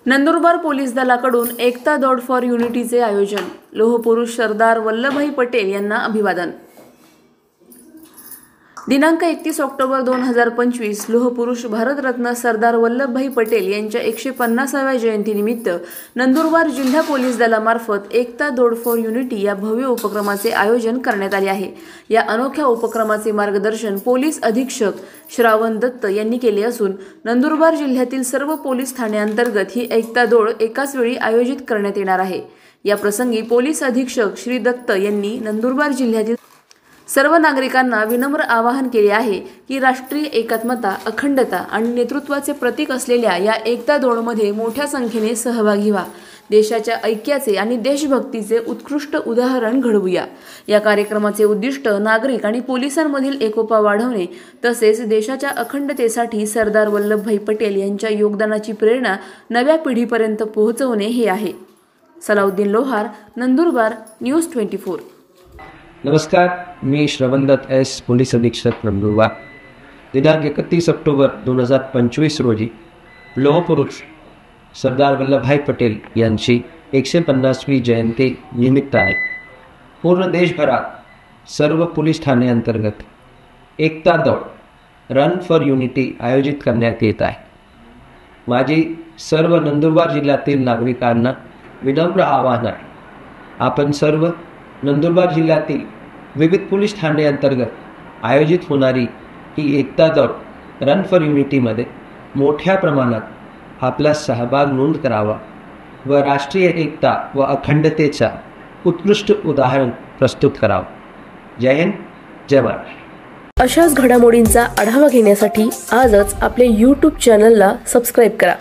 Nandurbar police दलाकडून एकता दौड for युनिटीचे आयोजन। लोहपुरुष सरदार वल्लभभाई पटेल यांना अभिवादन। दिनांक 31 ऑक्टोबर 2025 लोहपुरुष भारतरत्न सरदार वल्लभभाई पटेल यांच्या 150व्या जयंतीनिमित्त नंदुरबार जिल्हा पोलीस दलामार्फत एकता दौड फॉर युनिटी या भव्य उपक्रमाचे आयोजन करण्यात आले आहे। या अनोख्या उपक्रमाचे मार्गदर्शन पोलीस अधीक्षक श्रावण दत्त यांनी केले असून नंदुरबार जिल्ह्यातील सर्व पोलीस ठाण्यांतर्गत ही एकता दौड एकाच वेळी आयोजित करण्यात येणार आहे। या प्रसंगी पोलीस अधीक्षक श्री दत्त यांनी नंदुरबार जिल्ह्यातील सर्व नागरिकांना विनम्र आवाहन केले आहे की राष्ट्रीय एकात्मता, अखंडता आणि नेतृत्वाचे प्रतीक असलेल्या या एकता दौडमध्ये मोठ्या संख्येने सहभागी व्हा। देशाच्या ऐक्याचे आणि देशभक्तीचे उत्कृष्ट उदाहरण घडवूया। या कार्यक्रमाचे उद्दिष्ट नागरिक आणि पोलिसांमधील एकोपा वाढवणे तसेच देशाच्या अखंडतेसाठी सरदार वल्लभभाई पटेल यांच्या योगदानाची प्रेरणा नव्या पिढीपर्यंत पोहोचवणे हे आहे। सलाउद्दीन लोहार, नंदुरबार, न्यूज 24। नमस्कार, मी श्रवण दत्त एस, पोलीस अधीक्षक नंदुरबार। दिनांक 31 ऑक्टोबर 2025 रोजी लोहपुरुष सरदार वल्लभभाई पटेल यांची 150वी जयंती निमित्त आहे पूर्ण देशभरात सर्व पोलीस ठाण्यांतर्गत एकता दौड रन फॉर युनिटी आयोजित करण्यात येत आहे। माझी सर्व नंदुरबार जिल्ह्यातील नागरिकांना विनम्र आवाहन आहे, आपण सर्व नंदुरबार जिल्ह्यातील विविध पोलीस ठाण्यांतर्गत आयोजित होणारी ही एकता दौड रन फॉर युनिटीमध्ये मोठ्या प्रमाणात आपला सहभाग नोंद करावा व राष्ट्रीय एकता व अखंडतेचा उत्कृष्ट उदाहरण प्रस्तुत करावं। जय हिंद, जय महाराष्ट्र। अशाच घडामोडींचा आढावा घेण्यासाठी आजच आपले YouTube चॅनलला सबस्क्राईब करा।